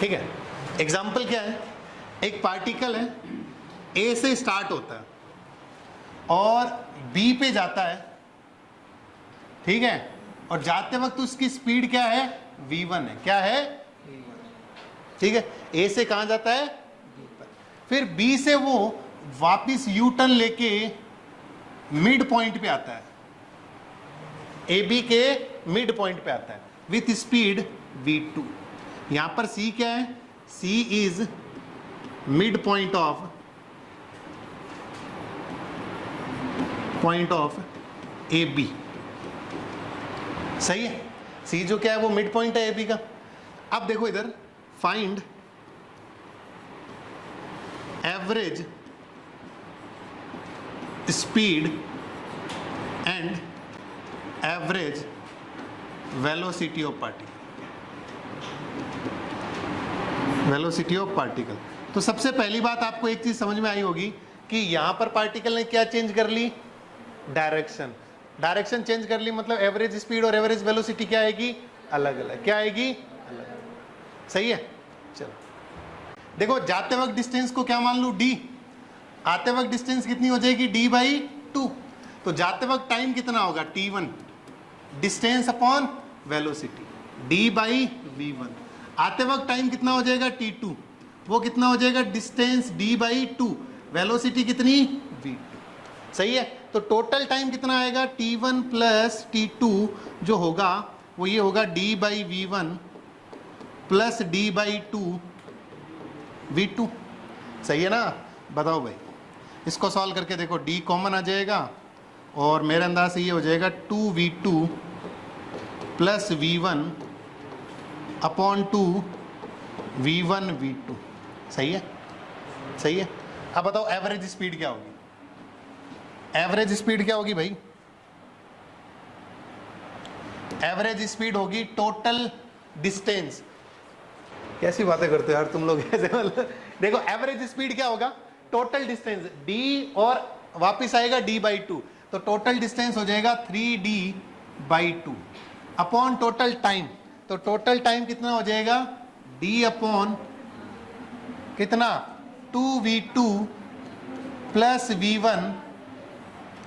ठीक है, एग्जाम्पल क्या है, एक पार्टिकल है, ए से स्टार्ट होता है और बी पे जाता है, ठीक है, और जाते वक्त उसकी स्पीड क्या है, v1 है, क्या है, ठीक है, ए से कहां जाता है, बी पर, फिर बी से वो वापिस यू टर्न लेके मिड पॉइंट पे आता है, ए बी के मिड पॉइंट पे आता है विथ स्पीड v2। यहां पर c क्या है, c is mid point of A B, सही है, c जो क्या है वो मिड पॉइंट है ए बी का। अब देखो इधर, find average speed and average velocity of particle. तो सबसे पहली बात आपको एक चीज समझ में आई होगी कि यहां पर पार्टिकल ने क्या चेंज कर ली, डायरेक्शन चेंज कर ली, मतलब एवरेज स्पीड और एवरेज वेलोसिटी क्या आएगी, अलग अलग, क्या आएगी, अलग अलग, सही है। चलो देखो, जाते वक्त डिस्टेंस को क्या मान लूं, d, आते वक्त डिस्टेंस कितनी हो जाएगी, d/2। तो जाते वक्त टाइम कितना होगा, t1, distance upon velocity, d/v1। आते वक्त टाइम कितना हो जाएगा, t2, वो कितना हो जाएगा, डिस्टेंस d/2, वेलोसिटी कितनी, v2, सही है। तो टोटल टाइम कितना आएगा, t1 प्लस t2 जो होगा वो ये होगा d/v1 प्लस d/2 v2, सही है ना। बताओ भाई, इसको सॉल्व करके देखो, d कॉमन आ जाएगा और मेरे अंदाज से ये हो जाएगा 2v2 plus v1 upon 2 v1 v2, सही है, सही है। अब बताओ एवरेज स्पीड क्या होगी, एवरेज स्पीड क्या होगी भाई, एवरेज स्पीड होगी टोटल डिस्टेंस। कैसी बातें करते हो यार तुम लोग ऐसे, मतलब देखो एवरेज स्पीड क्या होगा, टोटल डिस्टेंस d और वापिस आएगा d/2, तो टोटल डिस्टेंस हो जाएगा 3d/2 अपॉन टोटल टाइम। तो टोटल टाइम कितना हो जाएगा, d अपॉन कितना, 2v2 plus v1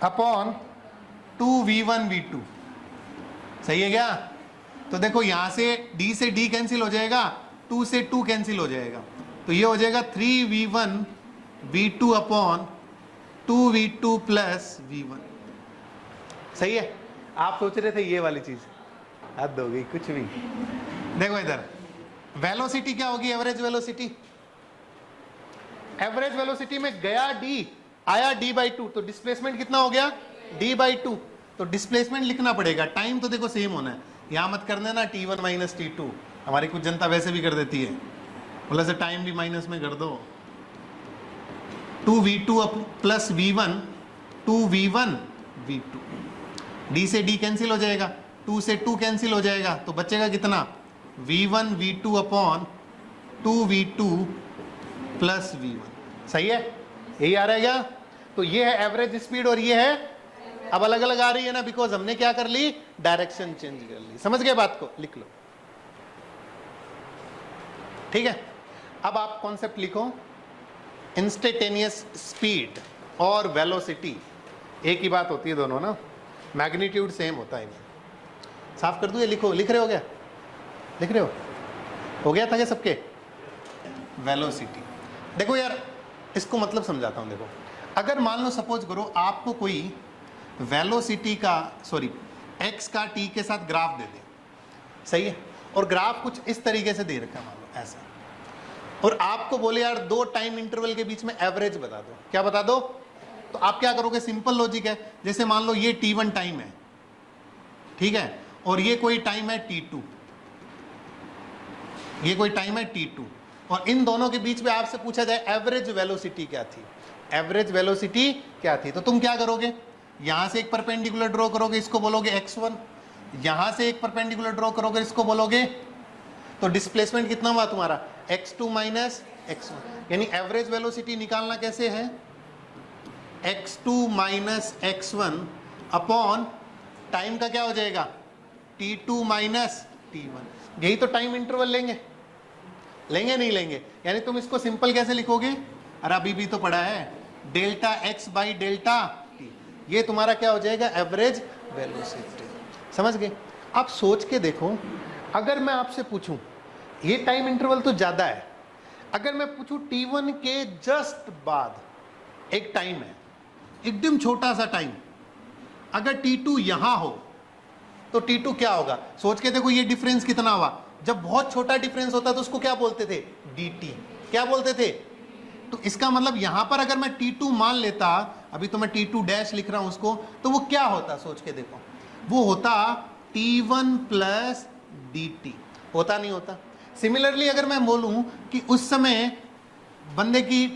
upon 2v1 v2, सही है क्या। तो देखो यहां से d से d कैंसिल हो जाएगा, 2 से 2 कैंसिल हो जाएगा, तो ये हो जाएगा 3v1 v2 upon 2v2 plus v1, सही है। आप सोच रहे थे ये वाली चीज, हद हो गई कुछ भी। देखो इधर वेलोसिटी क्या होगी, एवरेज वेलोसिटी, एवरेज वेलोसिटी में गया d, आया d/2, तो डिस्प्लेसमेंट कितना हो गया, d/2, तो डिस्प्लेसमेंट लिखना पड़ेगा। टाइम तो देखो सेम होना है, यहां मत कर देना t1 माइनस t2, हमारी कुछ जनता वैसे भी कर देती है, बोला से टाइम भी माइनस में कर दो, 2v2 plus v1 2v1 v2, d से d कैंसिल हो जाएगा, 2 से 2 कैंसिल हो जाएगा, तो बचेगा कितना, v1 v2 upon 2v2 plus v1, सही है, यही आ रहेगा। तो ये है एवरेज स्पीड और ये है, अब अलग अलग आ रही है ना, बिकॉज हमने क्या कर ली, डायरेक्शन चेंज कर ली। समझ गए बात को, लिख लो, ठीक है। अब आप कॉन्सेप्ट लिखो, इंस्टेंटेनियस स्पीड और वेलोसिटी एक ही बात होती है दोनों ना, मैग्नीट्यूड सेम होता है। साफ कर दूं ये, लिखो, लिख रहे हो क्या, लिख रहे हो गया था क्या सबके। वेलोसिटी देखो यार, इसको मतलब समझाता हूं। देखो अगर मान लो सपोज करो आपको कोई वेलोसिटी का, सॉरी एक्स का टी के साथ ग्राफ दे दे, सही है, और ग्राफ कुछ इस तरीके से दे रखा है, मान लो ऐसा, और आपको बोले यार 2 टाइम इंटरवल के बीच में एवरेज बता दो, क्या बता दो, तो आप क्या करोगे, सिंपल लॉजिक है, जैसे मान लो ये t1 टाइम है, ठीक है, और ये कोई टाइम है t2, ये कोई टाइम है t2, और इन दोनों के बीच में आपसे पूछा जाए एवरेज वेलोसिटी क्या थी, एवरेज वेलोसिटी क्या थी, तो तुम क्या करोगे, यहां से एक परपेंडिकुलर ड्रॉ करोगे, इसको बोलोगे x1, यहां से एक परपेंडिकुलर ड्रॉ करोगे, इसको बोलोगे, तो डिस्प्लेसमेंट कितना हुआ तुम्हारा, x2 माइनस x1, यानी एवरेज वेलोसिटी निकालना कैसे है, x2 minus x1 upon time का क्या हो जाएगा, t2 माइनस t1, यही तो टाइम इंटरवल लेंगे, लेंगे नहीं लेंगे? यानी तुम इसको सिंपल कैसे लिखोगे? अरे अभी भी तो पढ़ा है, delta x by delta T, ये तुम्हारा क्या हो जाएगा? Average velocity. समझ गए? आप सोच के देखो, अगर मैं आपसे पूछूं, ये टाइम इंटरवल तो ज्यादा है, अगर मैं पूछूं t1 के जस्ट बाद एक टाइम है, एकदम छोटा सा टाइम, अगर t2 यहां हो तो t2 क्या होगा? सोच के देखो, ये डिफरेंस कितना हुआ। जब बहुत छोटा डिफरेंस होता तो उसको क्या बोलते थे? dt। क्या बोलते थे? तो इसका मतलब यहां पर अगर मैं t2 मान लेता, अभी तो मैं t2 डैश लिख रहा हूं उसको, तो वो क्या होता? सोच के देखो, वो होता t1 प्लस dt। होता नहीं होता? सिमिलरली अगर मैं बोलूं कि उस समय बंदे की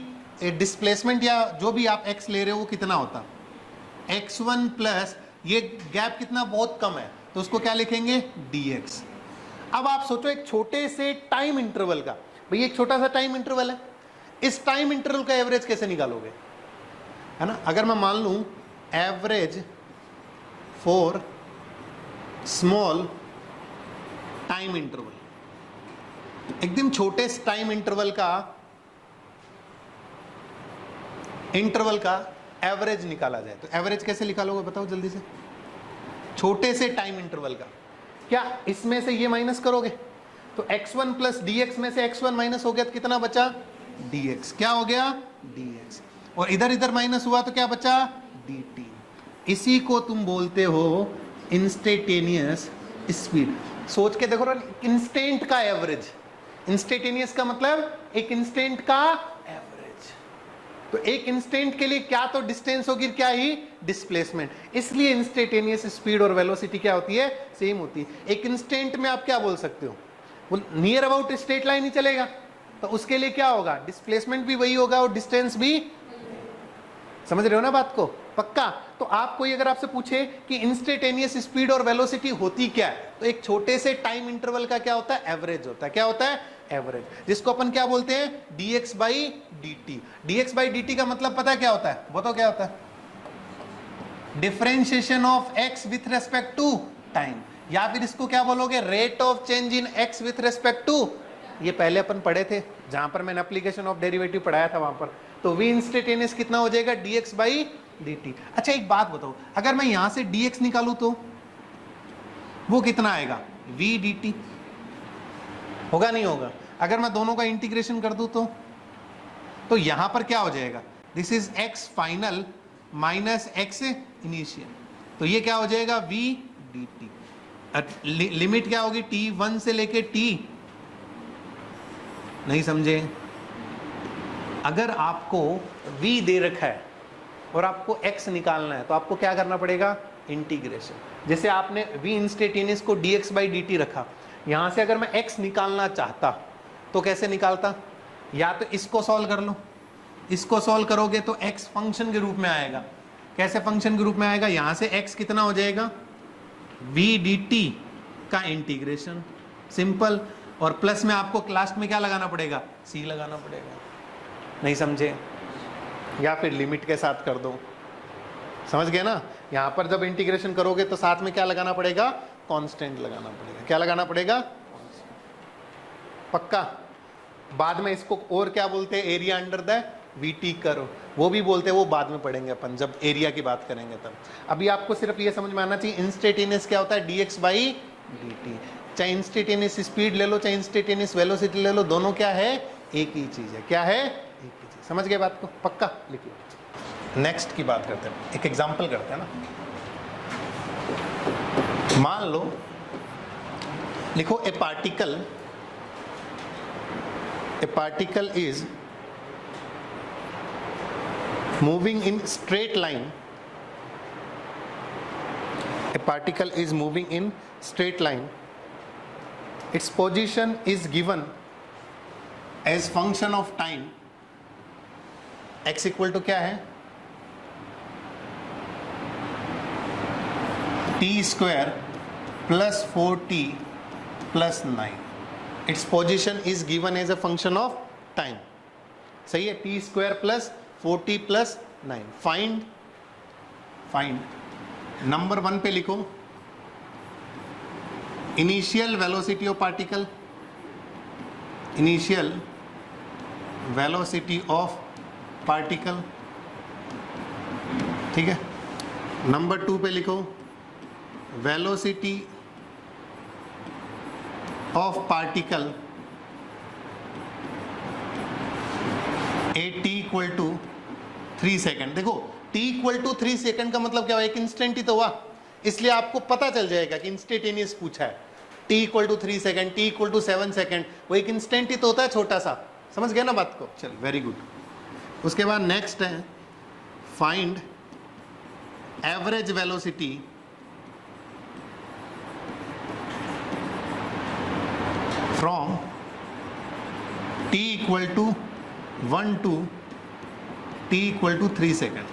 डिस्प्लेसमेंट या जो भी आप x ले रहे हो वो कितना होता? x1 प्लस, ये गैप कितना बहुत कम है, तो उसको क्या लिखेंगे? dx। अब आप सोचो एक छोटे से टाइम इंटरवल का, भाई एक छोटा सा टाइम इंटरवल है, इस टाइम इंटरवल का एवरेज कैसे निकालोगे? है ना? अगर मैं मान लूं average for small time interval, एकदम छोटे टाइम इंटरवल का एवरेज निकाला जाए, तो एवरेज कैसे निकालोगे बताओ जल्दी से? छोटे से टाइम इंटरवल का, क्या इसमें से ये माइनस करोगे? तो x1 प्लस dx में से x1 माइनस हो गया तो कितना बचा? dx। क्या हो गया? dx। और इधर इधर माइनस हुआ तो क्या बचा? dt। इसी को तुम बोलते हो इंस्टेंटेनियस स्पीड। सोच के देखो, इंस्टेंट का एवरेज, इंस्टेंटेनियस का मतलब एक इंस्टेंट का एवरेज। तो एक इंस्टेंट के लिए क्या तो डिस्टेंस होगी, क्या ही डिस्प्लेसमेंट। इसलिए इंस्टेंटेनियस स्पीड और वेलोसिटी क्या होती है? सेम होती है। एक इंस्टेंट में आप क्या बोल सकते हो? वो नियर अबाउट स्ट्रेट लाइन ही चलेगा, तो उसके लिए क्या होगा? डिस्प्लेसमेंट भी वही होगा और डिस्टेंस भी। समझ रहे हो ना बात को? पक्का? तो आप कोई अगर आपसे पूछे कि इंस्टेंटेनियस स्पीड और वेलोसिटी होती क्या है, तो एक छोटे से टाइम इंटरवल का क्या होता है? एवरेज होता है। क्या होता है? एवरेज, जिसको अपन क्या बोलते हैं? dx by dt। dx by dt का मतलब पता है क्या होता है? बताओ क्या होता है? Differentiation of x with respect to time, या फिर इसको क्या बोलोगे? Rate of change in x with respect to. ये पहले अपन पढ़े थे, जहां पर मैंने एप्लीकेशन ऑफ डेरिवेटिव पढ़ाया था वहां पर। तो v इंस्टेंटेनियस कितना हो जाएगा? dx by dt। अच्छा एक बात बताओ, अगर मैं यहां से dx निकालूं तो वो कितना आएगा? v dt। होगा नहीं होगा? अगर मैं दोनों का इंटीग्रेशन कर दूं तो यहां पर क्या हो जाएगा? This is x final minus x initial, तो ये क्या हो जाएगा? v dt। लिमिट क्या होगी? t1 से लेके t। नहीं समझे? अगर आपको v दे रखा है और आपको x निकालना है, तो आपको क्या करना पड़ेगा? इंटीग्रेशन। जैसे आपने v इंस्टेंटेनियस को dx बाई dt रखा, यहां से अगर मैं x निकालना चाहता तो कैसे निकालता? या तो इसको सॉल्व कर लो, इसको सॉल्व करोगे तो x फंक्शन के रूप में आएगा। कैसे फंक्शन के रूप में आएगा? यहां से x कितना हो जाएगा? v dt का इंटीग्रेशन, सिंपल। और प्लस में आपको लास्ट में क्या लगाना पड़ेगा? c लगाना पड़ेगा। नहीं समझे? या फिर लिमिट के साथ कर दो। समझ गए ना? यहां पर जब इंटीग्रेशन करोगे तो साथ में क्या लगाना पड़ेगा? कांस्टेंट लगाना पड़ेगा। क्या लगाना पड़ेगा? पक्का? बाद में इसको और क्या बोलते हैं? Area under the VT curve, वो भी बोलते हैं, वो बाद में पढ़ेंगे अपन जब एरिया की बात करेंगे तब। अभी आपको सिर्फ ये समझ में आना चाहिए इंस्टेंटेनियस क्या होता है? dx by dt। चाहे इंस्टेंटेनियस स्पीड ले लो, चाहे इंस्टेंटेनियस वेलोसिटी ले लो, दोनों क्या है? एक ही चीज है। क्या है? एक ही चीज। समझ गए बात को? पक्का? लिखिए। नेक्स्ट की बात करते हैं, एक एग्जांपल करते हैं ना। मान लो, लिखो ए particle is moving in straight line. A particle is moving in straight line. Its position is given as function of time. X equal to क्या है? t square plus 4t plus 9. Its position is given as a function of time. सही है? t square plus 40 plus 9। Find number 1 पे लिखो initial velocity of particle initial velocity of particle, ठीक है। Number 2 पे लिखो velocity of particle at t equal to 3 second. देखो t equal to 3 second का मतलब क्या हुआ, एक इंस्टेंट ही तो हुआ, इसलिए आपको पता चल जाएगा कि इंस्टेंटेनियस पूछा है। T equal to 3 second, t equal to 7 second, वो एक इंस्टेंट ही तो होता है छोटा सा, समझ गया ना बात को। चल वेरी गुड। उसके बाद नेक्स्ट है find average velocity from t equal to 1 to t equal to 3 second.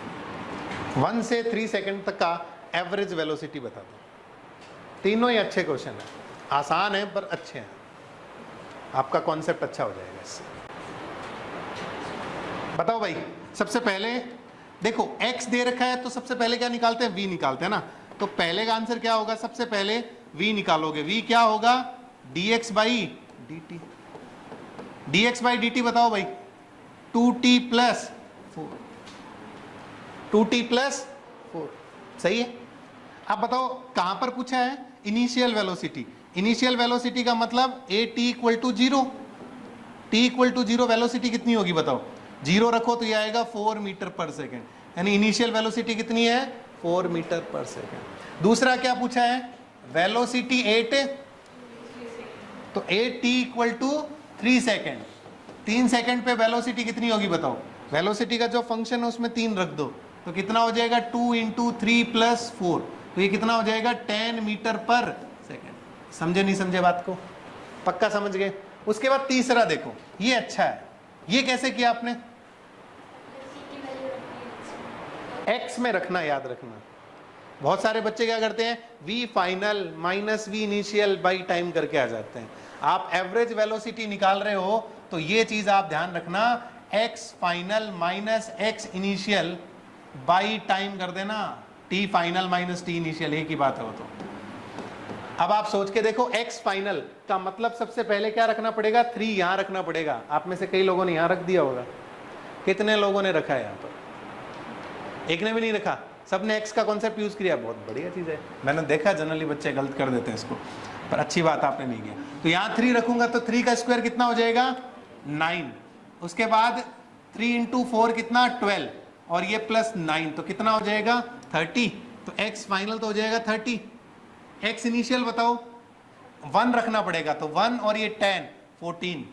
1 से 3 सेकेंड तक का एवरेज वेलोसिटी बता दो। तीनों ही अच्छे क्वेश्चन है, आसान है पर अच्छे हैं, आपका कॉन्सेप्ट अच्छा हो जाएगा इससे। बताओ भाई, सबसे पहले देखो x दे रखा है तो सबसे पहले क्या निकालते हैं, v निकालते हैं ना। तो पहले का आंसर क्या होगा, सबसे पहले v निकालोगे। v क्या होगा, dx by dt। dx by dt बताओ भाई, 2t प्लस 4, 2t प्लस 4, सही है। अब बताओ कहां पर पूछा है, इनिशियल वेलोसिटी। इनिशियल वेलोसिटी का मतलब a t equal to 0, t equal to 0 velocity कितनी होगी बताओ, 0 रखो तो ये आएगा 4 मीटर पर सेकेंड, यानी इनिशियल वेलोसिटी कितनी है, 4 मीटर पर सेकेंड। दूसरा क्या पूछा है, वेलोसिटी 8, तो 8t equal to 3 second. 3 second पे वेलोसिटी कितनी होगी बताओ, वेलोसिटी का जो फंक्शन है उसमें 3 रख दो, तो कितना हो जाएगा 2 इंटू 3 प्लस 4, तो ये कितना हो जाएगा 10 मीटर पर सेकेंड। समझे नहीं समझे बात को, पक्का समझ गए। उसके बाद तीसरा देखो, ये अच्छा है, ये कैसे किया आपने, x में रखना, याद रखना। बहुत सारे बच्चे क्या करते हैं, v final minus v initial by time करके आ जाते हैं। आप एवरेज वेलोसिटी निकाल रहे हो तो ये चीज आप ध्यान रखना, x final minus x initial by time कर देना, t final minus t initial, एक ही बात है वो तो। अब आप सोच के देखो, x फाइनल का मतलब सबसे पहले क्या रखना पड़ेगा, 3 यहां रखना पड़ेगा। आप में से कई लोगों ने यहां रख दिया होगा, कितने लोगों ने रखा है यहाँ पर, एक ने भी नहीं रखा, सबने x का कॉन्सेप्ट यूज किया, बहुत बढ़िया चीज है। मैंने देखा जनरली बच्चे गलत कर देते हैं इसको, पर अच्छी बात आपने नहीं किया। तो यहाँ 3 रखूंगा तो 3 का स्क्वायर कितना हो जाएगा 9, उसके बाद 3 इंटू 4 कितना 12, और ये प्लस 9 तो कितना हो जाएगा 30, तो x फाइनल तो हो जाएगा 30। x इनिशियल बताओ, 1 रखना पड़ेगा, तो 1 और ये 10 14,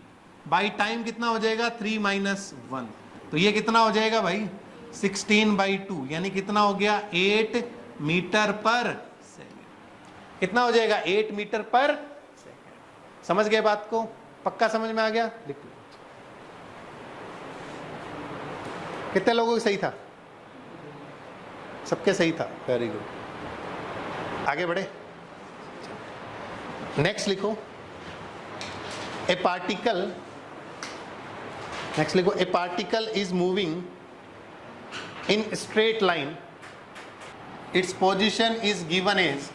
बाई टाइम कितना हो जाएगा 3 माइनस 1, तो ये कितना हो जाएगा भाई 16/2, यानी कितना हो गया 8 मीटर पर सेकेंड। कितना हो जाएगा 8 मीटर पर सेकेंड। समझ गए बात को, पक्का समझ में आ गया, लिख लो। कितने लोगों को सही था, सबके सही था, वेरी गुड। आगे बढ़े, नेक्स्ट लिखो, ए पार्टिकल, नेक्स्ट लिखो, ए particle is moving in straight line, its position is given as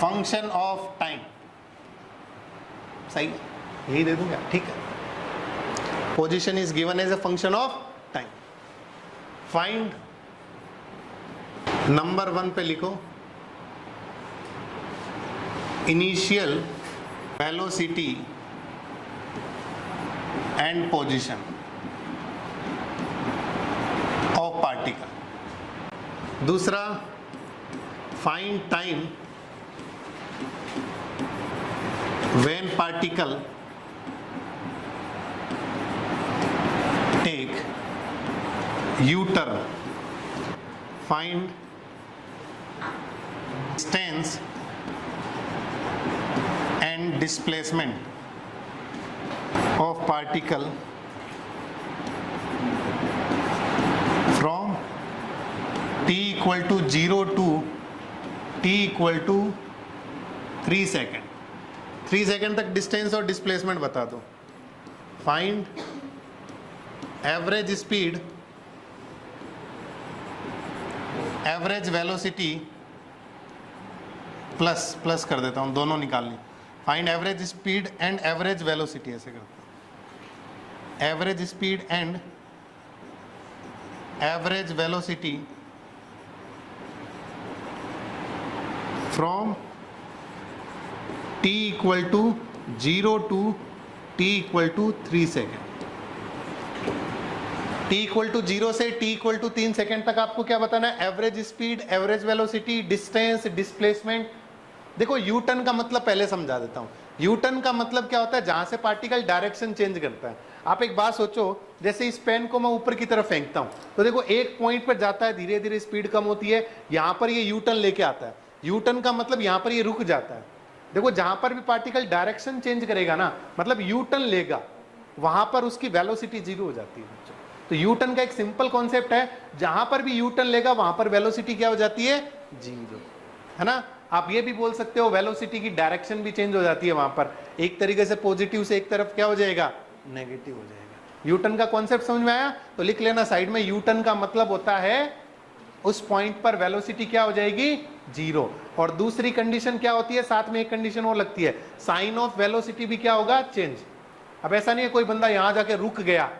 function of time। सही, यही दे दूंगा, ठीक है। Position is given as a function of time। Find number 1 पे लिखो initial velocity and position of particle. दूसरा find time when particle take U turn. Find distance and displacement of particle from t equal to 0 to t equal to 3 second. 3 second तक distance और displacement बता दो। Find average speed, average velocity, plus कर देता हूं, दोनों निकालनी, find average speed and average velocity, ऐसे करते हैं, average speed and average velocity from t equal to 0 to t equal to 3 second. t equal to 0 से t इक्वल टू 3 सेकेंड तक आपको क्या बताना है? Average speed, average velocity, distance, displacement. देखो यू टर्न का मतलब पहले समझा देता हूं। यू टर्न का मतलब क्या होता है? जहां से पार्टिकल डायरेक्शन चेंज करता है। आप एक बात सोचो, जैसे इस पेन को मैं ऊपर की तरफ फेंकता हूं तो देखो एक पॉइंट पर जाता है, धीरे धीरे स्पीड कम होती है, यहां पर ये यू टर्न लेके आता है। यू टर्न का मतलब यहां पर ये रुक जाता है। देखो जहां पर भी पार्टिकल डायरेक्शन चेंज करेगा ना, मतलब यू टर्न लेगा, वहां पर उसकी वेलोसिटी जीरो हो जाती है। तो यू टर्न का एक सिंपल कॉन्सेप्ट है, जहां पर भी यू टर्न लेगा वहां पर वेलोसिटी क्या हो जाती है? जीरो, है ना। आप ये भी बोल सकते हो वेलोसिटी की डायरेक्शन भी चेंज हो जाती है, वहां पर एक तरीके से पॉजिटिव से एक तरफ क्या हो जाएगा? नेगेटिव हो जाएगा। यू टर्न का कॉन्सेप्ट समझ में आया? तो लिख लेना साइड में, यू टर्न का मतलब होता है उस पॉइंट पर वेलोसिटी क्या हो जाएगी? जीरो। और दूसरी कंडीशन क्या होती है? साथ में एक कंडीशन और लगती है, साइन ऑफ वेलोसिटी भी क्या होगा? चेंज। अब ऐसा नहीं है कोई बंदा यहां जाके रुक गया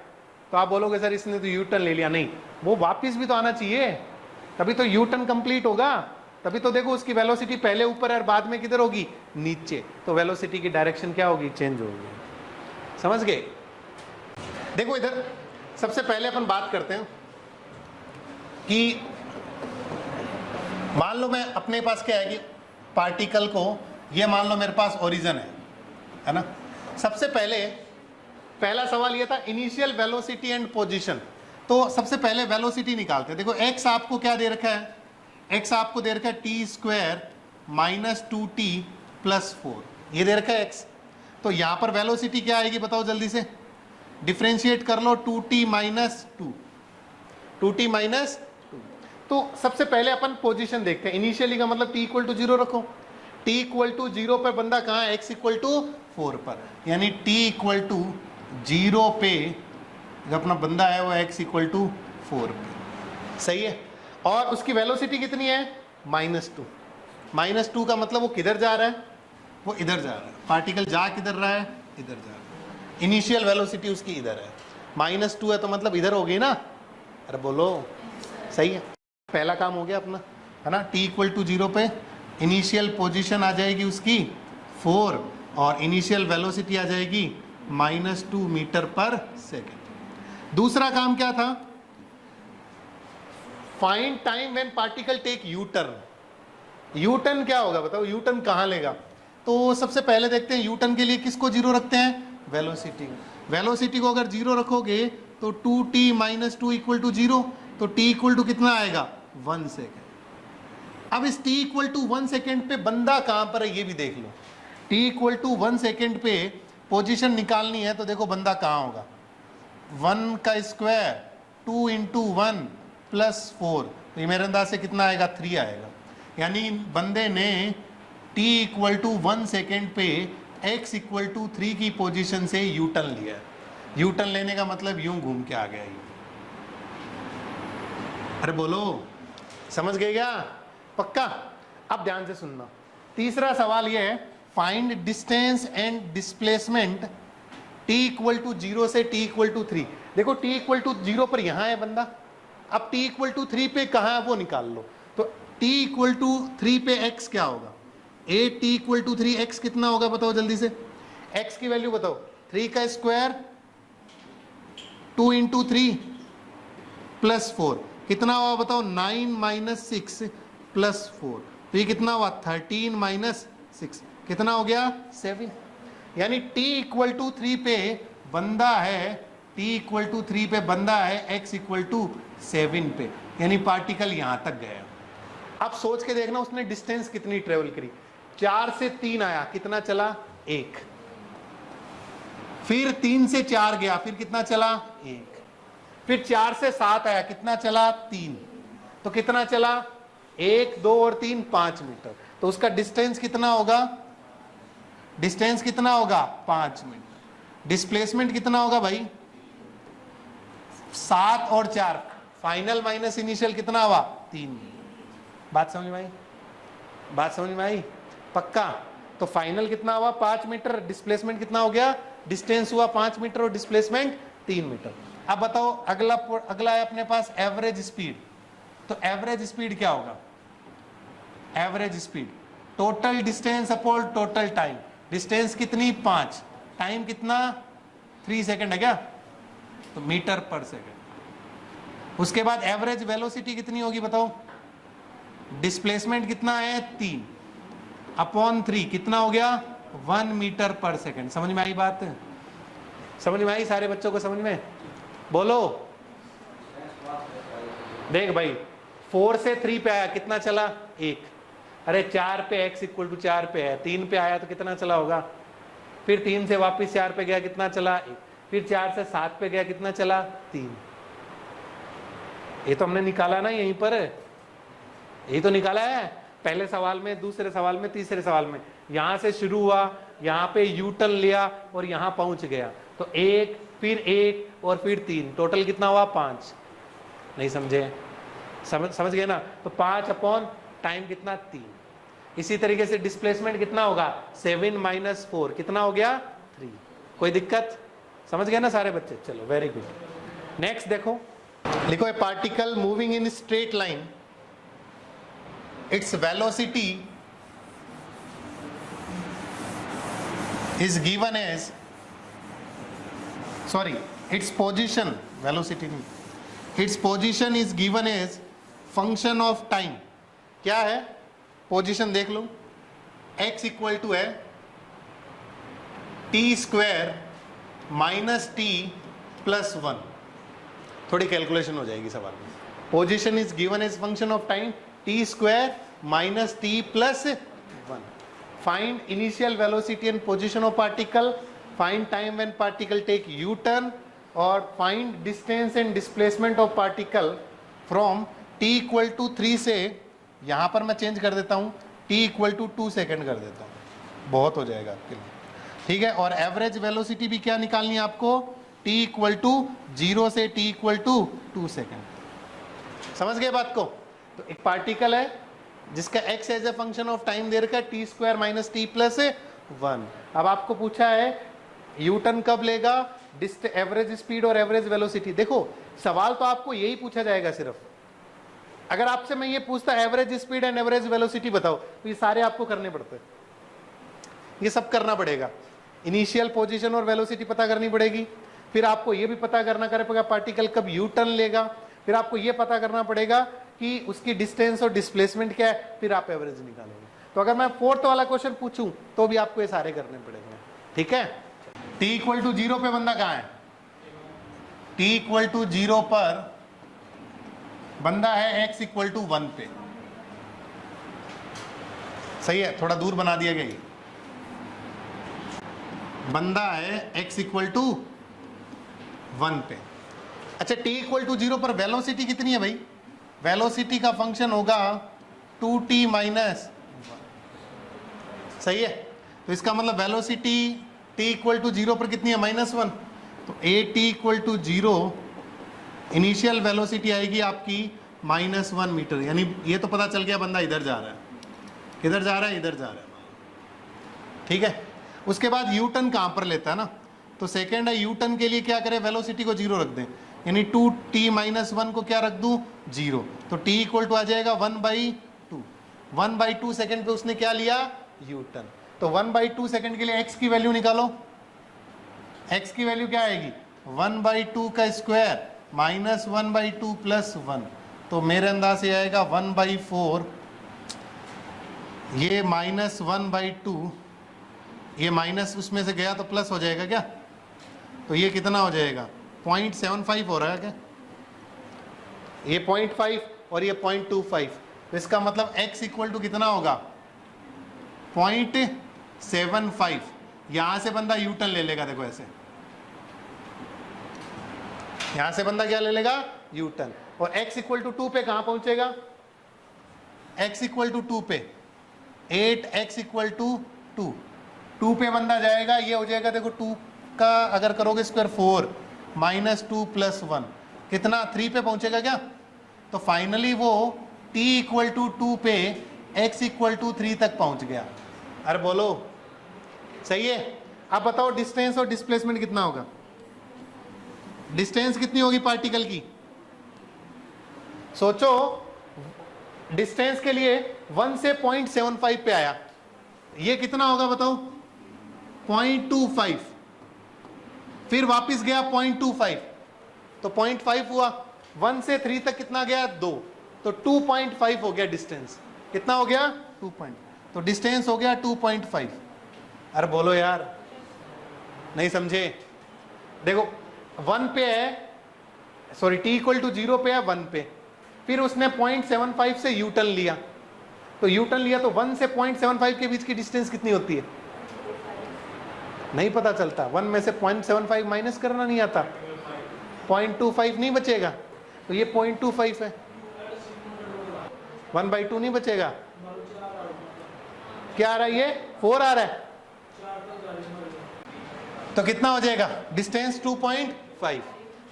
तो आप बोलोगे सर इसने तो यू टर्न ले लिया, नहीं, वो वापस भी तो आना चाहिए, तभी तो यू टर्न कंप्लीट होगा। तभी तो देखो उसकी वेलोसिटी पहले ऊपर और बाद में किधर होगी? नीचे। तो वेलोसिटी की डायरेक्शन क्या होगी? चेंज होगी। समझ गए? देखो इधर सबसे पहले अपन बात करते हैं कि मान लो मैं अपने पास क्या है कि पार्टिकल को, ये मान लो मेरे पास ओरिजिन है ना। सबसे पहले पहला सवाल ये था इनिशियल वेलोसिटी एंड पोजीशन। तो सबसे पहले वेलोसिटी निकालते हैं। देखो x आपको क्या दे रखा है? x आपको दे रखा है T square minus 2t plus 4, ये दे रखा है x। तो यहां पर वेलोसिटी क्या आएगी बताओ जल्दी से? डिफ्रेंशिएट कर लो, 2t माइनस 2t माइनस 2। तो सबसे पहले अपन पोजीशन देखते हैं। इनिशियली का मतलब t इक्वल टू 0 रखो। t इक्वल टू 0 पर बंदा कहाँ है? x इक्वल टू 4 पर, यानी t इक्वल टू 0 पे जो अपना बंदा है वो x इक्वल टू 4 पे, सही है। और उसकी वेलोसिटी कितनी है? -2। -2 का मतलब वो किधर जा रहा है? वो इधर जा रहा है। पार्टिकल जा किधर रहा है? इधर जा रहा है। इनिशियल वेलोसिटी उसकी इधर है। -2 है तो मतलब इधर होगी ना। अरे बोलो, सही है। पहला काम हो गया अपना, है ना। t इक्वल टू 0 पे इनिशियल पोजीशन आ जाएगी उसकी 4 और इनिशियल वेलोसिटी आ जाएगी -2 मीटर पर सेकेंड। दूसरा काम क्या था? Find time when particle take U turn. U turn क्या होगा बताओ? यू टर्न कहां लेगा? तो सबसे पहले देखते हैं यू टर्न के लिए किसको 0 रखते हैं? वेलोसिटी। वेलोसिटी को अगर 0 रखोगे तो 2t माइनस 2 इक्वल टू 0, तो t इक्वल टू कितना आएगा? 1 सेकेंड। अब इस t इक्वल टू 1 सेकेंड पे बंदा कहां पर है ये भी देख लो। t इक्वल टू 1 सेकेंड पे पोजीशन निकालनी है तो देखो बंदा कहां होगा? 1 का स्क्वायर 2 इंटू 1 प्लस 4, तो ये मेरे अंदाज से कितना आएगा? 3 आएगा। यानी बंदे ने t इक्वल टू 1 सेकेंड पे x इक्वल टू 3 की पोजीशन से यू टर्न लिया है। यू टर्न लेने का मतलब यूं घूम के आ गया ये। अरे बोलो, समझ गए क्या? पक्का? अब ध्यान से सुनना। तीसरा सवाल ये है, find distance and displacement t equal to 0 से t इक्वल टू 3। देखो t इक्वल टू 0 पर यहां है बंदा, अब t इक्वल टू 3 पे कहां है वो निकाल लो। तो t इक्वल टू 3 पे x क्या होगा? t इक्वल टू 3 x कितना होगा बताओ जल्दी से? x की वैल्यू बताओ। 3 का स्क्वायर 2 इंटू 3 प्लस 4 कितना हुआ बताओ? 9 माइनस 6 प्लस 4, तो ये कितना हुआ? 13 माइनस 6 कितना हो गया? 7। यानी t इक्वल टू 3 पे बंदा है, t इक्वल टू 3 पे बंदा है, x इक्वल टू 7 पे, यानी पार्टिकल यहां तक गया। अब सोच के देखना उसने डिस्टेंस कितनी ट्रेवल करी। 4 से 3 आया, कितना चला? 1। फिर 3 से 4 गया, फिर कितना चला? 1। फिर 4 से 7 आया, कितना चला? 3। तो कितना चला? 1, 2 और 3 5 मीटर। तो उसका डिस्टेंस कितना होगा? डिस्टेंस कितना होगा? 5 मीटर। डिस्प्लेसमेंट कितना होगा भाई? 7 और 4 फाइनल माइनस इनिशियल कितना हुआ? 3 मीटर। बात समझ में आई? बात समझ में आई? पक्का? तो फाइनल कितना हुआ 5 मीटर, डिस्प्लेसमेंट कितना हो गया, डिस्टेंस हुआ 5 मीटर और डिस्प्लेसमेंट 3 मीटर। अब बताओ अगला है अपने पास एवरेज स्पीड। तो एवरेज स्पीड क्या होगा, average speed total distance upon total time. Distance कितनी 5, टाइम कितना 3 सेकंड है क्या, तो मीटर पर सेकंड। उसके बाद एवरेज वेलोसिटी कितनी होगी बताओ, डिस्प्लेसमेंट कितना है 3 अपॉन 3 कितना हो गया 1 मीटर पर सेकंड। समझ में आई बात, समझ में आई सारे बच्चों को समझ में, बोलो। देख भाई 4 से 3 पे आया कितना चला 1, अरे 4 पे x इक्वल टू 4 पे है, 3 पे आया तो कितना चला होगा, फिर 3 से वापस 4 पे गया कितना चला 1, फिर 4 से 7 पे गया कितना चला 3। ये तो हमने निकाला ना यहीं पर, यही तो निकाला है पहले सवाल में, दूसरे सवाल में, तीसरे सवाल में। यहां से शुरू हुआ, यहां पे यू टर्न लिया और यहां पहुंच गया, तो 1 फिर 1 और फिर 3, टोटल कितना हुआ 5। नहीं समझे, समझ गए ना, तो 5 अपॉन टाइम कितना 3। इसी तरीके से डिस्प्लेसमेंट कितना होगा 7 माइनस 4 कितना हो गया 3। कोई दिक्कत, समझ गए ना सारे बच्चे, चलो वेरी गुड। नेक्स्ट देखो, लिखो ए particle moving in straight line, its velocity is given as, sorry, its position, velocity नहीं, its position is given as function of time। क्या है पोजीशन देख लो, x इक्वल टू है T square minus T plus 1। थोड़ी calculation हो जाएगी सवाल में। Position is given as function of time t square minus T plus 1। Find initial velocity and position of particle, find time when particle take U-turn, और find distance and displacement of particle from t equal to 3 से, यहाँ पर मैं change कर देता हूँ t equal to 2 second कर देता हूँ, बहुत हो जाएगा आपके लिए, ठीक है। और एवरेज वेलोसिटी भी क्या निकालनी है आपको, t equal to 0 से t equal to 2 सेकेंड। समझ गए बात को। तो एक पार्टिकल है जिसका x as a function of time दे रखा है T square minus T plus 1। अब आपको पूछा है यू टर्न कब लेगा, एवरेज स्पीड और एवरेज वेलोसिटी। देखो सवाल तो आपको यही पूछा जाएगा सिर्फ, अगर आपसे मैं ये पूछता average speed and average velocity बताओ, तो ये सारे आपको करने पड़ते हैं, ये सब करना पड़ेगा। इनिशियल पोजीशन और वेलोसिटी पता करनी पड़ेगी, फिर आपको ये भी पता करना पड़ेगा पार्टिकल कब यू टर्न लेगा, फिर आपको ये पता करना पड़ेगा कि उसकी डिस्टेंस और डिस्प्लेसमेंट क्या है, फिर आप एवरेज निकालोगे। तो अगर मैं 4th वाला क्वेश्चन पूछूं तो भी आपको ये सारे करने पड़ेंगे, ठीक है। t इक्वल टू 0 पे बंदा कहाँ है, t इक्वल टू 0 पर बंदा है x इक्वल टू 1 पे, सही है, थोड़ा दूर बना दिया गया, बंदा है x इक्वल टू 1 पे। अच्छा t इक्वल टू 0 पर वेलोसिटी कितनी है भाई, वेलोसिटी का फंक्शन होगा 2t माइनस 1, सही है। तो इसका मतलब वेलोसिटी t इक्वल टू 0 पर कितनी है -1, तो at equal to 0 initial velocity आएगी आपकी -1 मीटर, यानी ये तो पता चल गया बंदा इधर जा रहा है, किधर जा रहा है, इधर जा रहा है, ठीक है। उसके बाद यू टर्न कहाँ पर लेता है ना, तो सेकेंड है यू टर्न के लिए क्या करें, वेलोसिटी को 0 रख दें, यानी 2t माइनस 1 को क्या रख दूं 0, तो t इक्वल टू आ जाएगा 1/2। 1/2 सेकेंड पे उसने क्या लिया यू टर्न, तो 1/2 सेकेंड के लिए x की वैल्यू निकालो, x की वैल्यू क्या आएगी 1/2 का स्क्वायर माइनस 1/2 प्लस 1, तो मेरे अंदाज से आएगा 1/4, ये -1/2, ये माइनस उसमें से गया तो प्लस हो जाएगा क्या, तो ये कितना हो जाएगा 0.75 हो रहा है क्या, ये 0.5 और ये 0.25, तो इसका मतलब x इक्वल टू कितना होगा 0.75। यहां से बंदा यू टर्न ले लेगा, देखो ऐसे यहां से बंदा क्या ले लेगा यू टर्न, और x इक्वल टू 2 पे कहां पहुंचेगा, x इक्वल टू 2 पे 8x इक्वल टू 2 पे बंदा जाएगा, ये हो जाएगा देखो 2 का अगर करोगे स्क्वायर 4 -2 प्लस 1 कितना 3 पे पहुंचेगा क्या, तो फाइनली वो t इक्वल टू 2 पे x इक्वल टू 3 तक पहुंच गया। अरे बोलो सही है। अब बताओ डिस्टेंस और डिस्प्लेसमेंट कितना होगा? डिस्टेंस कितनी होगी पार्टिकल की? सोचो, डिस्टेंस के लिए 1 से 0.75 पे आया, ये कितना होगा बताओ? 0.25। फिर वापस गया 0.25, तो 0.5 हुआ। 1 से 3 तक कितना गया? 2, तो 2.5 हो गया डिस्टेंस। कितना हो गया? 2 पॉइंट। तो डिस्टेंस हो गया 2.5। अरे बोलो यार, नहीं समझे? देखो 1 पे है, सॉरी t इक्वल टू 0 पे है 1 पे, फिर उसने 0.75 से यू टर्न लिया, तो यू टर्न लिया तो 1 से 0.75 के बीच की डिस्टेंस कितनी होती है? नहीं पता चलता। 1 में से 0.75 माइनस करना नहीं आता, 0.25 नहीं बचेगा, तो ये 0.25 है। 1/2 नहीं बचेगा। क्या आ रहा है? ये 4 आ रहा है, तो कितना हो जाएगा? डिस्टेंस 2.5।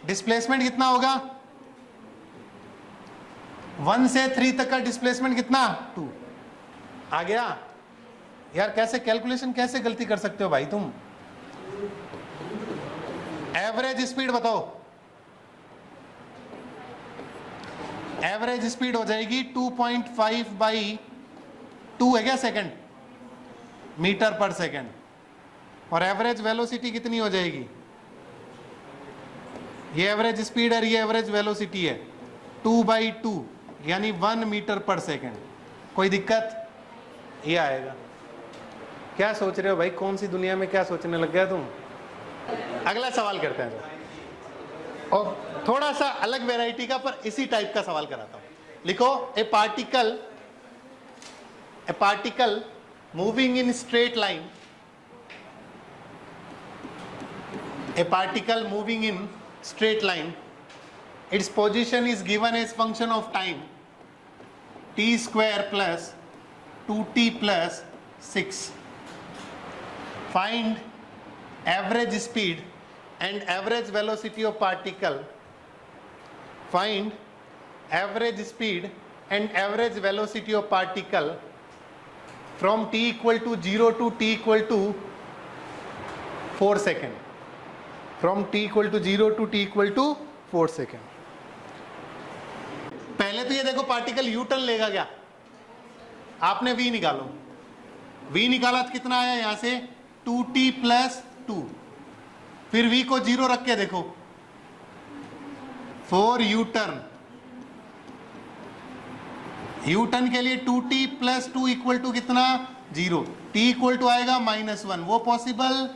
डिस्प्लेसमेंट कितना होगा? 1 से 3 तक का डिस्प्लेसमेंट कितना? 2। आ गया यार? कैसे कैलकुलेशन, कैसे गलती कर सकते हो भाई तुम? एवरेज स्पीड बताओ। एवरेज स्पीड हो जाएगी 2.5/2 है क्या सेकंड? मीटर पर सेकंड। और एवरेज वेलोसिटी कितनी हो जाएगी? ये एवरेज स्पीड है, ये एवरेज वेलोसिटी है, 2/2 यानी 1 मीटर पर सेकंड। कोई दिक्कत? ये आएगा। क्या सोच रहे हो भाई? कौन सी दुनिया में क्या सोचने लग गया तुम? अगला सवाल करते हैं, और थोड़ा सा अलग वैरायटी का, पर इसी टाइप का सवाल कराता हूं। लिखो, ए particle moving in straight line, a particle moving in straight line, its position is given as function of time t square plus 2t plus 6. Find average speed and average velocity of particle. Find average speed and average velocity of particle from t equal to 0 to t equal to 4 seconds. From t equal to 0 to t equal to 4 second. पहले तो ये देखो, particle U turn लेगा क्या? आपने v निकालो, v निकाला तो कितना आया यहां से? 2t plus 2। फिर v को 0 रख के देखो, 4 यू टर्न। यू टर्न के लिए 2t plus 2 इक्वल टू कितना? 0। t इक्वल टू आएगा -1, वो पॉसिबल?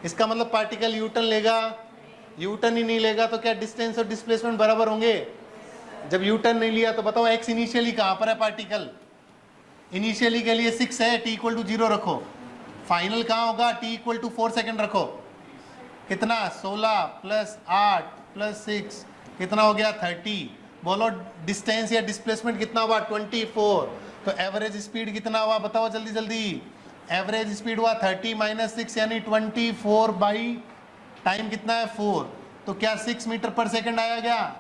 इसका मतलब पार्टिकल यू टर्न लेगा। यू टर्न ही नहीं लेगा तो क्या डिस्टेंस और डिस्प्लेसमेंट बराबर होंगे? जब यू टर्न नहीं लिया तो बताओ x इनिशियली कहां पर है? पार्टिकल इनिशियली के लिए 6 है, t इक्वल टू 0 रखो। फाइनल कहां होगा? t इक्वल टू 4 सेकेंड रखो। कितना? 16 प्लस 8 प्लस 6 कितना हो गया? 30। बोलो डिस्टेंस या डिस्प्लेसमेंट कितना हुआ? 24। तो एवरेज स्पीड कितना हुआ? बताओ जल्दी जल्दी। एवरेज स्पीड हुआ 30 - 6 यानी 24 बाई टाइम कितना है? 4। तो क्या 6 मीटर पर सेकंड आया क्या?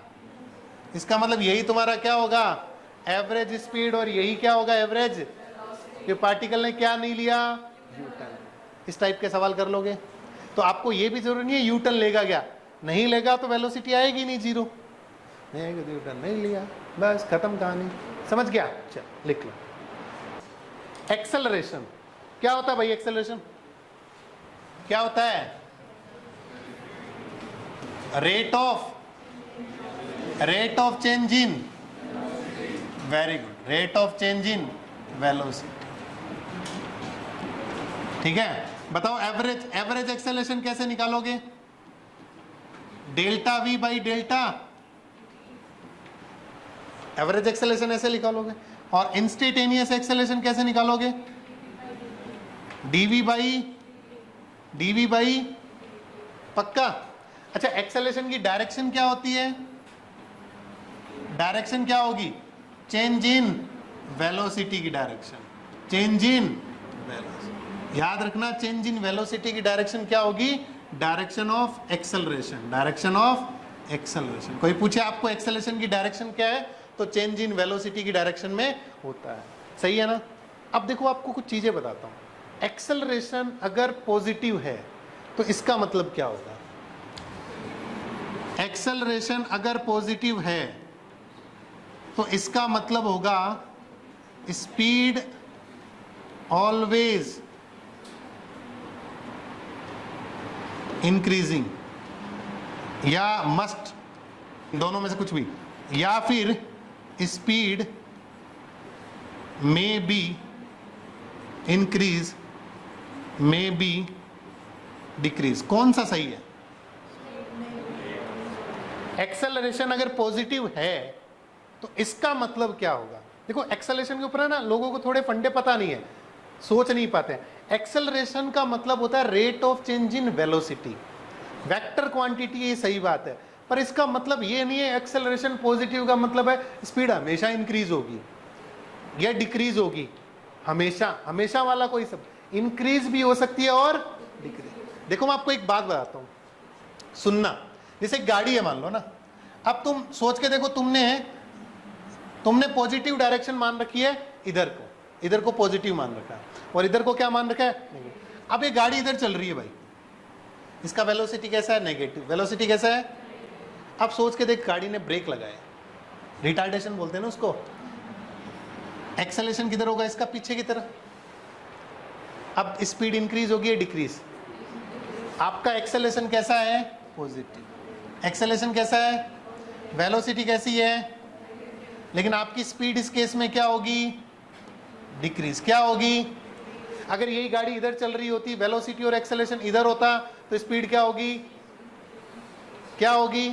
इसका मतलब यही तुम्हारा क्या होगा? Average speed. और यही क्या होगा? एवरेज। कि पार्टिकल ने क्या नहीं लिया? U turn. इस टाइप के सवाल कर लोगे तो आपको ये भी जरूरी नहीं है यू टर्न लेगा क्या, नहीं लेगा तो वेलोसिटी आएगी नहीं, 0 नहीं आएगी, यू टर्न नहीं लिया, बस खत्म कहानी। समझ गया? चल लिख लो। एक्सेलरेशन क्या होता है भाई? एक्सेलरेशन क्या होता है? Rate of change in, very good, rate of change in velocity. ठीक है, बताओ एवरेज एक्सेलरेशन कैसे निकालोगे? Delta we by delta, average acceleration ऐसे निकालोगे। और इंस्टेंटेनियस एक्सेलरेशन कैसे निकालोगे? डीवी बाई पक्का। अच्छा, एक्सेलरेशन की डायरेक्शन क्या होती है? डायरेक्शन क्या होगी? चेंज इन वेलोसिटी की डायरेक्शन, चेंज इन वेलोसिटी। याद रखना, चेंज इन वेलोसिटी की डायरेक्शन क्या होगी? Direction of acceleration, direction of acceleration. कोई पूछे आपको एक्सेलरेशन की डायरेक्शन क्या है, तो चेंज इन वेलोसिटी की डायरेक्शन में होता है। सही है ना? अब देखो आपको कुछ चीजें बताता हूं, एक्सेलरेशन अगर पॉजिटिव है तो इसका मतलब क्या होगा? एक्सेलरेशन अगर पॉजिटिव है तो इसका मतलब होगा स्पीड ऑलवेज इंक्रीजिंग, या मस्ट, दोनों में से कुछ भी, या फिर speed may be increase may be decrease. कौन सा सही है? एक्सेलरेशन अगर पॉजिटिव है तो इसका मतलब क्या होगा? देखो एक्सेलरेशन के ऊपर है ना, लोगों को थोड़े फंडे पता नहीं है, सोच नहीं पाते हैं। एक्सेलरेशन का मतलब होता है rate of change in velocity, vector quantity, ये सही बात है, पर इसका मतलब ये नहीं है एक्सेलरेशन पॉजिटिव का मतलब है स्पीड हमेशा इंक्रीज होगी या डिक्रीज होगी। हमेशा हमेशा वाला कोई सब, इंक्रीज भी हो सकती है और डिक्रीज। देखो मैं आपको एक बात बताता हूं, सुनना। जैसे गाड़ी है मान लो ना, अब तुम सोच के देखो, तुमने पॉजिटिव डायरेक्शन मान रखी है, इधर को पॉजिटिव मान रखा है और इधर को क्या मान रखा है? नेगेटिव। अब ये गाड़ी इधर चल रही है भाई, इसका वेलोसिटी कैसा है? नेगेटिव। वेलोसिटी कैसा है? अब सोच के देख, गाड़ी ने ब्रेक लगाया, रिटार्डेशन बोलते हैं ना उसको। एक्सेलरेशन किधर होगा? इसका पीछे की तरफ। अब स्पीड इंक्रीज होगी या डिक्रीज? आपका एक्सेलरेशन कैसा है? पॉजिटिव। एक्सेलरेशन कैसा है? वेलोसिटी कैसी है? लेकिन आपकी स्पीड इस केस में क्या होगी? डिक्रीज। क्या होगी? अगर यही गाड़ी इधर चल रही होती, वेलोसिटी और एक्सेलरेशन इधर होता, तो स्पीड क्या होगी? क्या होगी?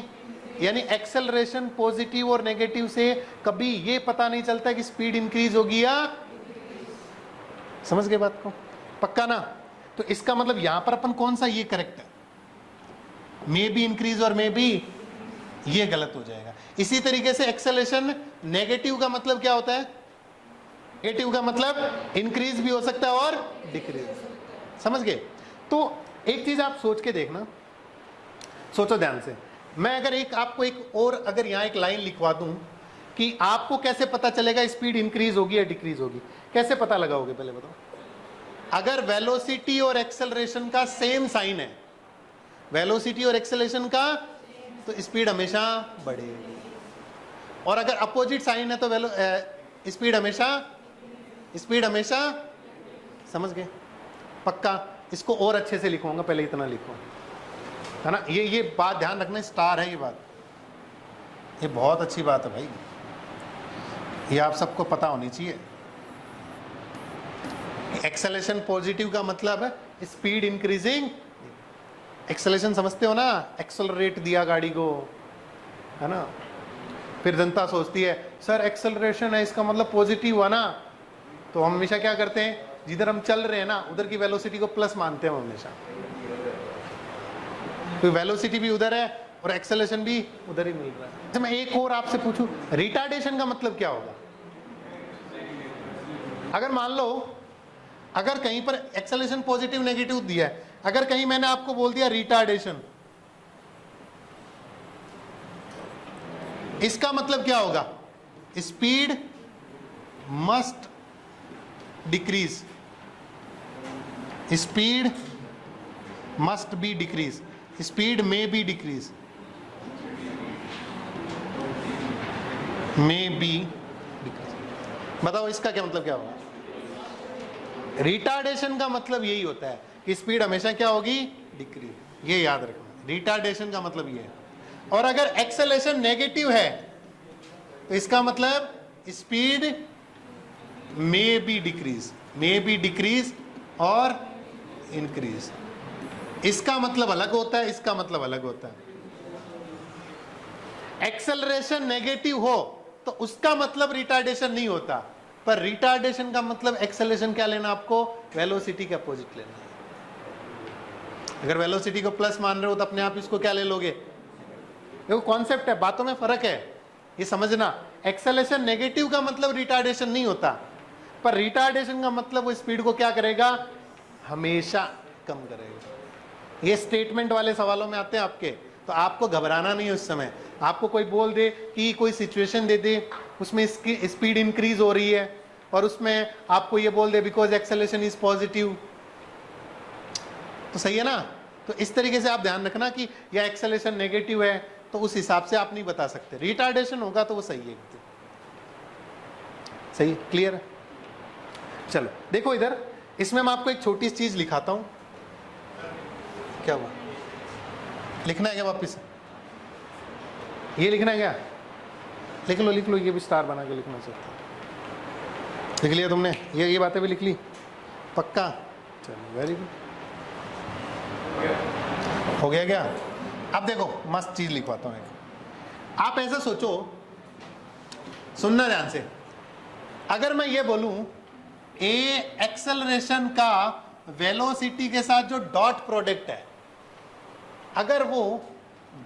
यानी एक्सेलरेशन पॉजिटिव और नेगेटिव से कभी ये पता नहीं चलता कि स्पीड इंक्रीज होगी या, समझ गए बात को? पक्का ना? तो इसका मतलब यहां पर अपन कौन सा ये करेक्ट है? मे बी इंक्रीज और मे बी, ये गलत हो जाएगा। इसी तरीके से एक्सेलरेशन नेगेटिव का मतलब क्या होता है? नेगेटिव का मतलब इंक्रीज भी हो सकता है और डिक्रीज। समझ गए? तो एक चीज आप सोच के देखना, सोचो ध्यान से। मैं अगर आपको एक और अगर यहां एक लाइन लिखवा दूं कि आपको कैसे पता चलेगा स्पीड इंक्रीज होगी या डिक्रीज होगी, कैसे पता लगाओगे पहले बताओ? अगर वेलोसिटी और एक्सेलरेशन का सेम साइन है, वेलोसिटी और एक्सेलरेशन का, तो स्पीड हमेशा बढ़ेगी। और अगर अपोजिट साइन है तो स्पीड हमेशा, समझ गए? पक्का? इसको और अच्छे से लिखूंगा, पहले इतना लिखो, है ना? ये बात ध्यान रखना, स्टार है ये बात, ये बहुत अच्छी बात है भाई, ये आप सबको पता होनी चाहिए। एक्सेलरेशन पॉजिटिव का मतलब है स्पीड इंक्रीजिंग। एक्सेलरेशन समझते हो ना? एक्सेलरेट दिया गाड़ी को, है ना? फिर जनता सोचती है सर एक्सेलरेशन है इसका मतलब पॉजिटिव हुआ ना, तो हम हमेशा क्या करते हैं, जिधर हम चल रहे हैं ना उधर की वेलोसिटी को प्लस मानते हैं हम हमेशा। तो वेलोसिटी भी उधर है और एक्सेलरेशन भी उधर ही मिल रहा है। तो मैं एक और आपसे पूछूं, रिटार्डेशन का मतलब क्या होगा? अगर मान लो, अगर कहीं पर एक्सेलरेशन पॉजिटिव नेगेटिव दिया है, अगर कहीं मैंने आपको बोल दिया रिटार्डेशन, इसका मतलब क्या होगा? Speed must decrease, speed must be decrease, speed may be decrease, may be decrease. बताओ इसका क्या मतलब क्या होगा? रिटार्डेशन का मतलब यही होता है कि स्पीड हमेशा क्या होगी? डिक्रीज। ये याद रखना, रिटार्डेशन का मतलब ये है। और अगर एक्सेलरेशन नेगेटिव है तो इसका मतलब स्पीड मे बी डिक्रीज और इंक्रीज। इसका मतलब अलग होता है, इसका मतलब अलग होता है। एक्सेलरेशन नेगेटिव हो तो उसका मतलब रिटार्डेशन नहीं होता, पर रिटार्डेशन का मतलब एक्सेलरेशन क्या लेना आपको? वेलोसिटी के अपोजिट लेना है। अगर वेलोसिटी को प्लस मान रहे हो तो अपने आप इसको क्या ले लोगे? देखो कॉन्सेप्ट है, बातों में फर्क है, ये समझना। एक्सेलरेशन नेगेटिव का मतलब रिटार्डेशन नहीं होता, पर रिटार्डेशन का मतलब वो स्पीड को क्या करेगा? हमेशा कम करेगा। ये स्टेटमेंट वाले सवालों में आते हैं आपके, तो आपको घबराना नहीं है उस समय। आपको कोई बोल दे कि कोई सिचुएशन दे दे, उसमें स्पीड इंक्रीज हो रही है और उसमें आपको ये बोल दे बिकॉज एक्सेलरेशन इज पॉजिटिव, तो सही है ना। तो इस तरीके से आप ध्यान रखना कि या एक्सेलरेशन नेगेटिव है तो उस हिसाब से आप नहीं बता सकते, रिटार्डेशन होगा तो वो सही है, सही, क्लियर है। चलो देखो इधर, इसमें मैं आपको एक छोटी सी चीज लिखाता हूं। क्या हुआ, लिखना है क्या वापिस, ये लिखना है क्या, लिख लो लिख लो, ये भी स्टार बना के लिखना चाहता, लिख लिया तुमने, ये बातें भी लिख ली पक्का, चलो वेरी गुड, हो गया क्या। अब देखो मस्त चीज लिखवाता हूं एक, आप ऐसा सोचो, सुनना ध्यान से, अगर मैं ये बोलूं ए एक्सेलरेशन का वेलोसिटी के साथ जो डॉट प्रोडक्ट है अगर वो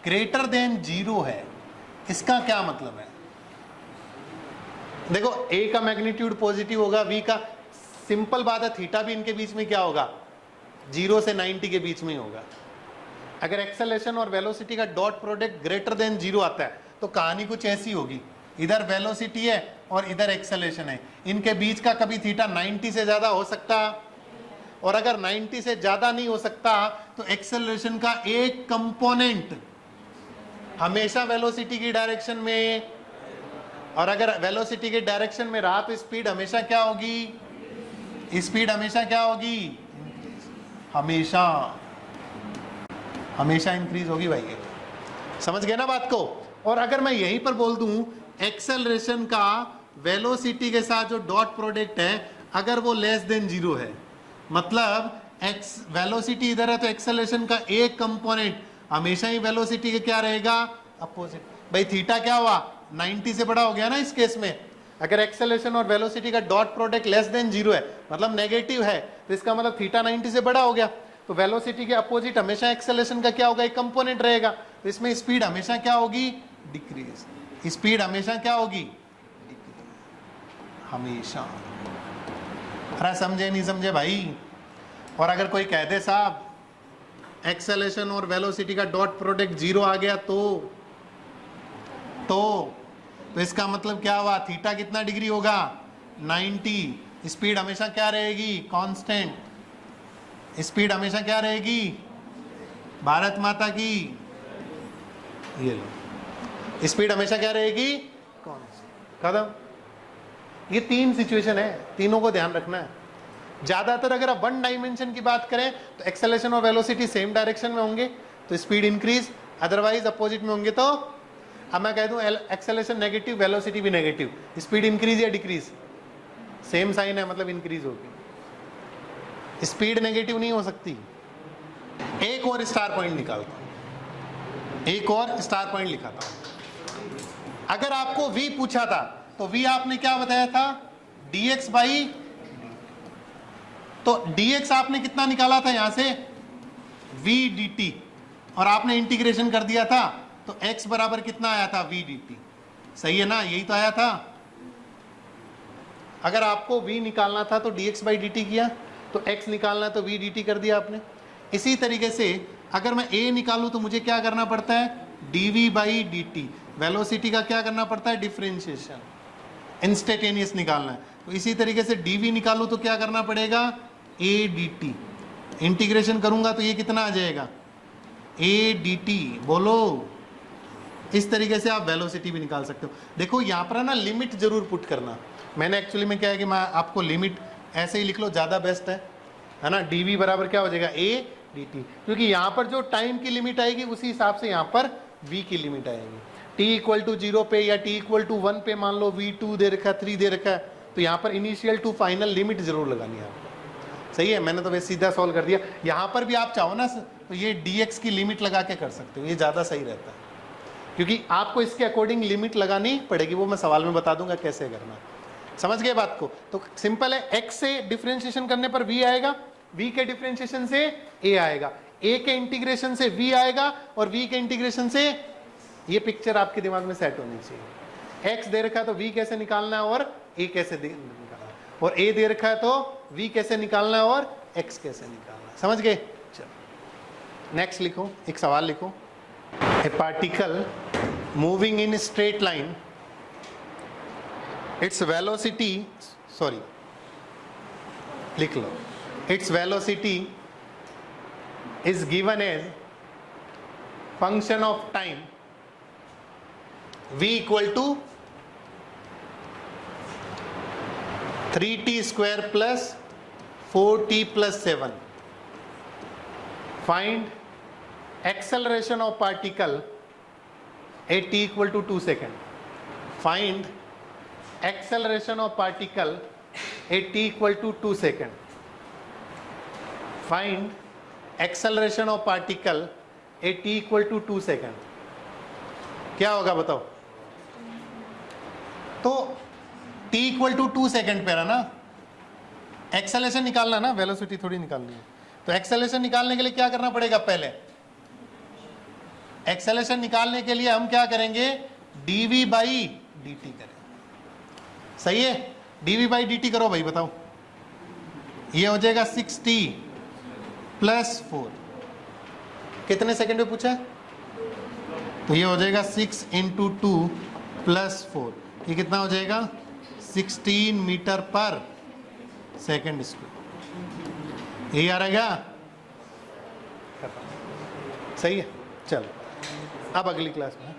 ग्रेटर देन 0 है, इसका क्या मतलब है। देखो ए का मैग्नीट्यूड पॉजिटिव होगा, वी का, सिंपल बात है, थीटा भी इनके बीच में क्या होगा, 0 से 90 के बीच में होगा। अगर एक्सेलरेशन और वेलोसिटी का डॉट प्रोडक्ट ग्रेटर देन 0 आता है तो कहानी कुछ ऐसी होगी, इधर वेलोसिटी है और इधर एक्सेलरेशन है, इनके बीच का कभी थीटा 90 से ज्यादा हो सकता, और अगर 90 से ज्यादा नहीं हो सकता तो एक्सेलरेशन का एक कंपोनेंट हमेशा वेलोसिटी की डायरेक्शन में, और अगर वेलोसिटी के डायरेक्शन में रहा तो स्पीड हमेशा क्या होगी, स्पीड हमेशा क्या होगी, हमेशा हमेशा इंक्रीज होगी भाई, ये समझ गए ना बात को। और अगर मैं यहीं पर बोल दूं एक्सेलरेशन का वेलोसिटी के साथ जो डॉट प्रोडक्ट है अगर वो लेस देन 0 है, मतलब एक्स वेलोसिटी इधर है तो एक्सेलरेशन का एक कंपोनेंट हमेशा ही वेलोसिटी के क्या रहेगा, अपोजिट। भाई थीटा क्या हुआ, 90 से बड़ा हो गया ना इस केस में। अगर एक्सेलरेशन और वेलोसिटी का डॉट प्रोडक्ट लेस देन 0 है मतलब नेगेटिव है, तो इसका मतलब थीटा 90 से बड़ा हो गया, तो वेलोसिटी के अपोजिट हमेशा एक्सेलरेशन का क्या होगा, एक कंपोनेंट रहेगा, तो इसमें स्पीड हमेशा क्या होगी, डिक्रीज। स्पीड हमेशा क्या होगी, हमेशा। अरे समझे नहीं समझे भाई। और अगर कोई कह दे साहब एक्सेलरेशन और वेलोसिटी का डॉट प्रोडक्ट 0 आ गया तो इसका मतलब क्या हुआ, थीटा कितना डिग्री होगा, 90। स्पीड हमेशा क्या रहेगी, कांस्टेंट। स्पीड हमेशा क्या रहेगी, भारत माता की, ये लो, स्पीड हमेशा क्या रहेगी, खत्म। ये 3 सिचुएशन है, तीनों को ध्यान रखना है। ज्यादातर अगर आप 1 डायमेंशन की बात करें तो एक्सेलरेशन और वेलोसिटी सेम डायरेक्शन में होंगे तो स्पीड इंक्रीज, अदरवाइज अपोजिट में होंगे तो, अब मैं कह दूं एक्सेलरेशन नेगेटिव वेलोसिटी भी नेगेटिव, स्पीड इंक्रीज या डिक्रीज, सेम साइन है मतलब इंक्रीज होगी, स्पीड नेगेटिव नहीं हो सकती। एक और स्टार पॉइंट निकालता हूं, एक और स्टार पॉइंट लिखाता हूं। अगर आपको v पूछा था तो v आपने क्या बताया था, dx बाई, तो dx आपने कितना निकाला था यहां से, v dt, और आपने इंटीग्रेशन कर दिया था तो x बराबर कितना आया था, v dt, सही है ना, यही तो आया था। अगर आपको v निकालना था तो dx बाई dt किया, तो x निकालना तो v dt कर दिया आपने। इसी तरीके से अगर मैं a निकालूं तो मुझे क्या करना पड़ता है, dv बाई dt, वेलोसिटी का क्या करना पड़ता है, डिफरेंशिएशन, इंस्टेंटेनियस निकालना है। तो इसी तरीके से dv निकालूं तो क्या करना पड़ेगा, a dt, इंटीग्रेशन करूंगा तो ये कितना आ जाएगा, a dt, बोलो। इस तरीके से आप वेलोसिटी भी निकाल सकते हो। देखो यहाँ पर ना लिमिट जरूर पुट करना, मैंने एक्चुअली में क्या है कि मैं आपको लिमिट ऐसे ही लिख लो, ज़्यादा बेस्ट है ना। dv बराबर क्या हो जाएगा, a dt, क्योंकि यहाँ पर जो टाइम की लिमिट आएगी उसी हिसाब से यहाँ पर v की लिमिट आएगी। t इक्वल टू 0 पे या t इक्वल टू 1 पे मान लो v2 दे रखा है, 3 दे रखा है, तो यहाँ पर इनिशियल टू फाइनल लिमिट जरूर लगानी है आपको, सही है। मैंने तो वैसे सीधा सॉल्व कर दिया। यहाँ पर भी आप चाहो ना तो ये dx की लिमिट लगा के कर सकते हो, ये ज़्यादा सही रहता है, क्योंकि आपको इसके अकॉर्डिंग लिमिट लगानी पड़ेगी, वो मैं सवाल में बता दूंगा कैसे करना। समझ गए बात को। तो सिंपल है, x से डिफरेंशिएशन करने पर v आएगा, v के डिफरेंशिएशन से a आएगा, a के इंटीग्रेशन से v आएगा, और v के इंटीग्रेशन से, ये पिक्चर आपके दिमाग में सेट होनी चाहिए। x दे रखा है तो v कैसे निकालना है और a कैसे निकालना है, और a दे रखा है तो v कैसे निकालना है और x कैसे निकालना है। समझ गए। चलो नेक्स्ट लिखो, एक सवाल लिखो। ए particle moving in straight line, its velocity, sorry, लिख लो, its velocity is given as function of time v equal to 3t square plus 4t plus 7. Find acceleration of particle at t equal to 2 seconds. Find acceleration of particle at t equal to 2 seconds. Find acceleration of particle at t equal to 2 seconds. क्या होगा बताओ? तो t equal to 2 second पे है ना, acceleration निकालना ना, velocity थोड़ी निकालनी है। तो एक्सेलरेशन निकालने के लिए क्या करना पड़ेगा? पहले एक्सेलरेशन निकालने के लिए हम क्या करेंगे? dv बाई dt करें। सही है? dv बाई dt करो भाई, बताओ। ये हो जाएगा 6t प्लस 4। कितने सेकेंड में पूछा है? तो ये हो जाएगा 6 इंटू 2 प्लस 4। ये कितना हो जाएगा? 16 मीटर पर सेकेंड स्क्वायर। यही आ रहा है क्या? सही है, चलो अब अगली क्लास में।